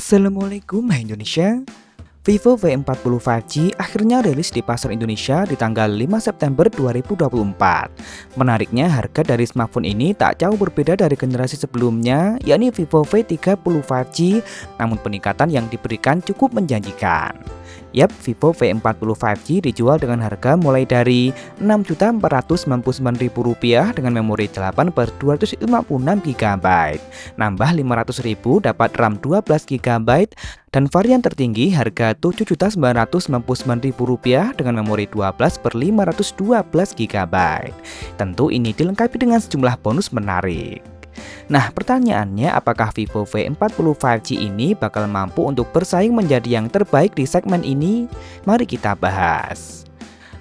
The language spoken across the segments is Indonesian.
Assalamualaikum Hai Indonesia. Vivo V40 5G akhirnya rilis di pasar Indonesia di tanggal 5 September 2024. Menariknya, harga dari smartphone ini tak jauh berbeda dari generasi sebelumnya, yakni Vivo V30 5G, namun peningkatan yang diberikan cukup menjanjikan. Yap, Vivo V40 5G dijual dengan harga mulai dari Rp6.499.000 dengan memori 8/256 GB, nambah Rp500.000 dapat RAM 12 GB, dan varian tertinggi harga Rp7.999.000 dengan memori 12/512 GB. Tentu ini dilengkapi dengan sejumlah bonus menarik. Nah, pertanyaannya, apakah Vivo V40 5G ini bakal mampu untuk bersaing menjadi yang terbaik di segmen ini? Mari kita bahas.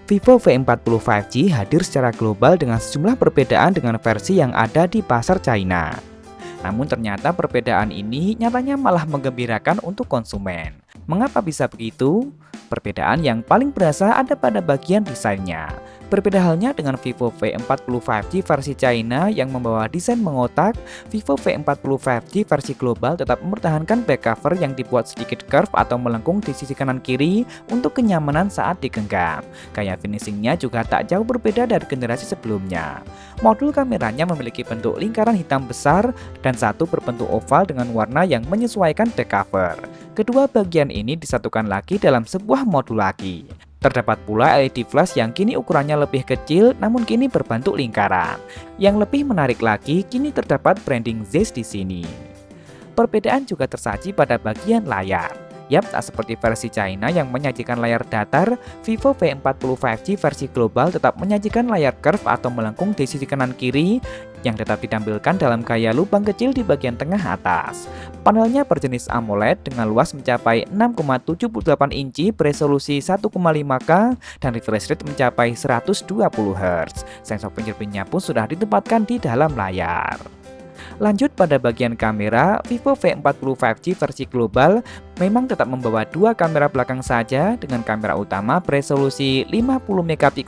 Vivo V40 5G hadir secara global dengan sejumlah perbedaan dengan versi yang ada di pasar China. Namun ternyata perbedaan ini nyatanya malah menggembirakan untuk konsumen. Mengapa bisa begitu? Perbedaan yang paling berasa ada pada bagian desainnya. Berbeda halnya dengan Vivo V40 5G versi China yang membawa desain mengotak, Vivo V40 5G versi global tetap mempertahankan back cover yang dibuat sedikit curve atau melengkung di sisi kanan kiri untuk kenyamanan saat digenggam. Gaya finishingnya juga tak jauh berbeda dari generasi sebelumnya. Modul kameranya memiliki bentuk lingkaran hitam besar dan satu berbentuk oval dengan warna yang menyesuaikan back cover. Kedua bagian ini disatukan lagi dalam sebuah modul lagi. Terdapat pula LED flash yang kini ukurannya lebih kecil namun kini berbentuk lingkaran. Yang lebih menarik lagi, kini terdapat branding Zeiss di sini. Perbedaan juga tersaji pada bagian layar. Yap, tak seperti versi China yang menyajikan layar datar, Vivo V40 5G versi global tetap menyajikan layar curve atau melengkung di sisi kanan kiri yang tetap ditampilkan dalam gaya lubang kecil di bagian tengah atas. Panelnya berjenis AMOLED dengan luas mencapai 6,78 inci beresolusi 1,5K dan refresh rate mencapai 120 Hz. Sensor fingerprintnya pun sudah ditempatkan di dalam layar. Lanjut pada bagian kamera, Vivo V40 5G versi global memang tetap membawa dua kamera belakang saja dengan kamera utama beresolusi 50 MP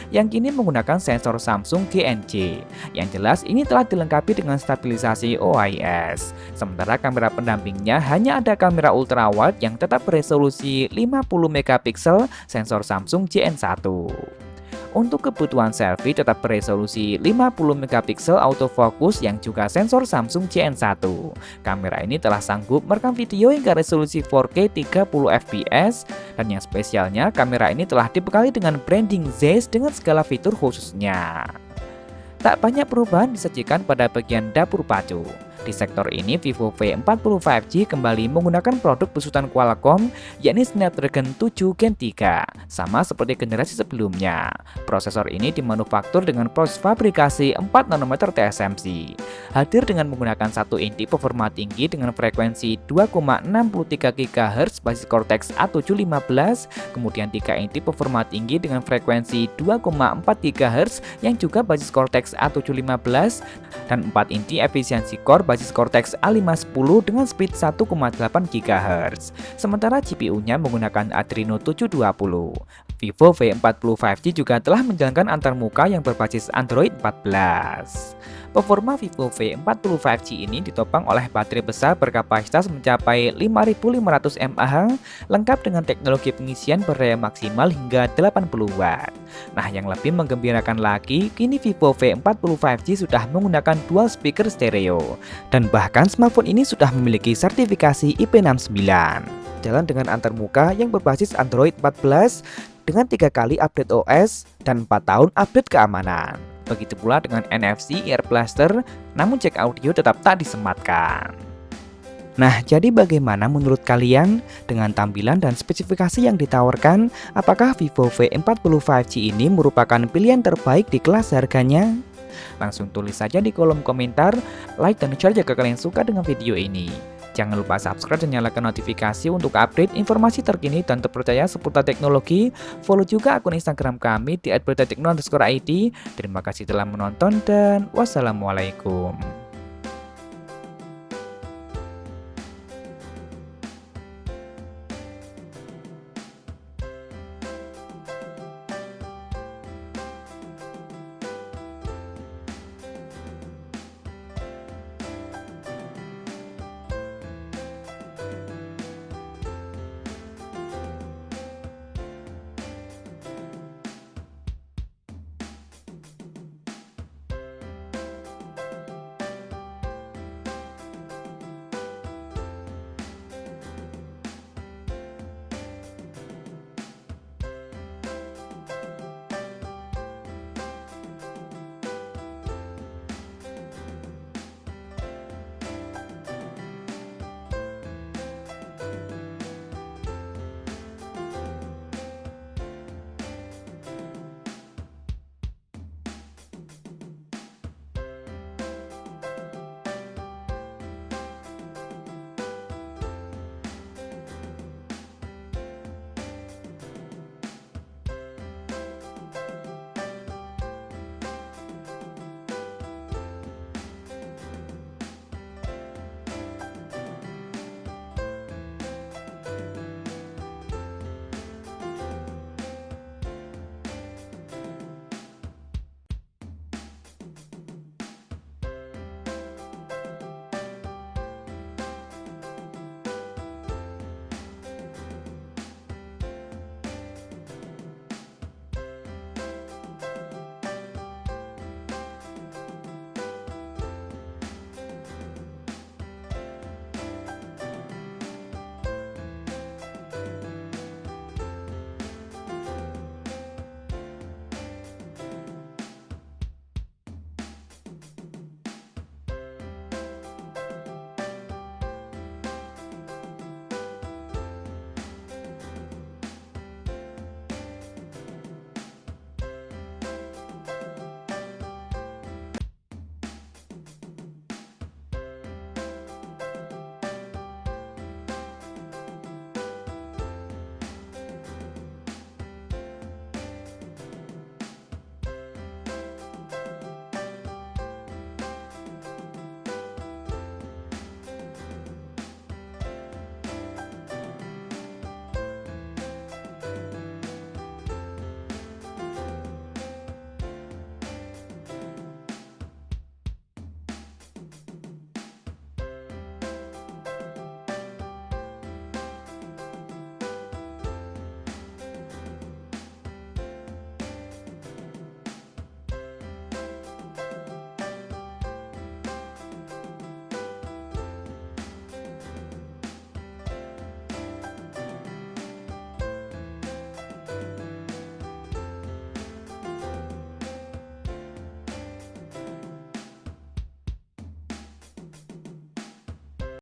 yang kini menggunakan sensor Samsung GNC. Yang jelas ini telah dilengkapi dengan stabilisasi OIS. Sementara kamera pendampingnya hanya ada kamera ultrawide yang tetap beresolusi 50 MP sensor Samsung JN1. Untuk kebutuhan selfie tetap beresolusi 50 MP autofocus yang juga sensor Samsung JN1. Kamera ini telah sanggup merekam video hingga resolusi 4K 30fps dan yang spesialnya kamera ini telah dibekali dengan branding Zeiss dengan segala fitur khususnya. Tak banyak perubahan disajikan pada bagian dapur pacu. Di sektor ini, Vivo V40 5G kembali menggunakan produk besutan Qualcomm, yakni Snapdragon 7 Gen 3, sama seperti generasi sebelumnya. Prosesor ini dimanufaktur dengan proses fabrikasi 4 nanometer TSMC. Hadir dengan menggunakan 1 inti performa tinggi dengan frekuensi 2,63 GHz basis Cortex A715, kemudian 3 inti performa tinggi dengan frekuensi 2,4 GHz yang juga basis Cortex A715, dan 4 inti efisiensi core basis Cortex A510 dengan speed 1,8 GHz. Sementara GPU-nya menggunakan Adreno 720. Vivo V40 5G juga telah menjalankan antarmuka yang berbasis Android 14. Performa Vivo V40 5G ini ditopang oleh baterai besar berkapasitas mencapai 5.500 mAh, lengkap dengan teknologi pengisian berdaya maksimal hingga 80 Watt. Nah, yang lebih menggembirakan lagi, kini Vivo V40 5G sudah menggunakan dual speaker stereo, dan bahkan smartphone ini sudah memiliki sertifikasi IP69. Jalan dengan antarmuka yang berbasis Android 14 dengan 3 kali update OS dan 4 tahun update keamanan. Begitu pula dengan NFC Ear Blaster, namun cek audio tetap tak disematkan. Nah, jadi bagaimana menurut kalian dengan tampilan dan spesifikasi yang ditawarkan? Apakah Vivo V40 5G ini merupakan pilihan terbaik di kelas harganya? Langsung tulis saja di kolom komentar, like dan share jika kalian suka dengan video ini. Jangan lupa subscribe dan nyalakan notifikasi untuk update informasi terkini dan terpercaya seputar teknologi. Follow juga akun Instagram kami di @beritatekno_id. Terima kasih telah menonton dan wassalamualaikum.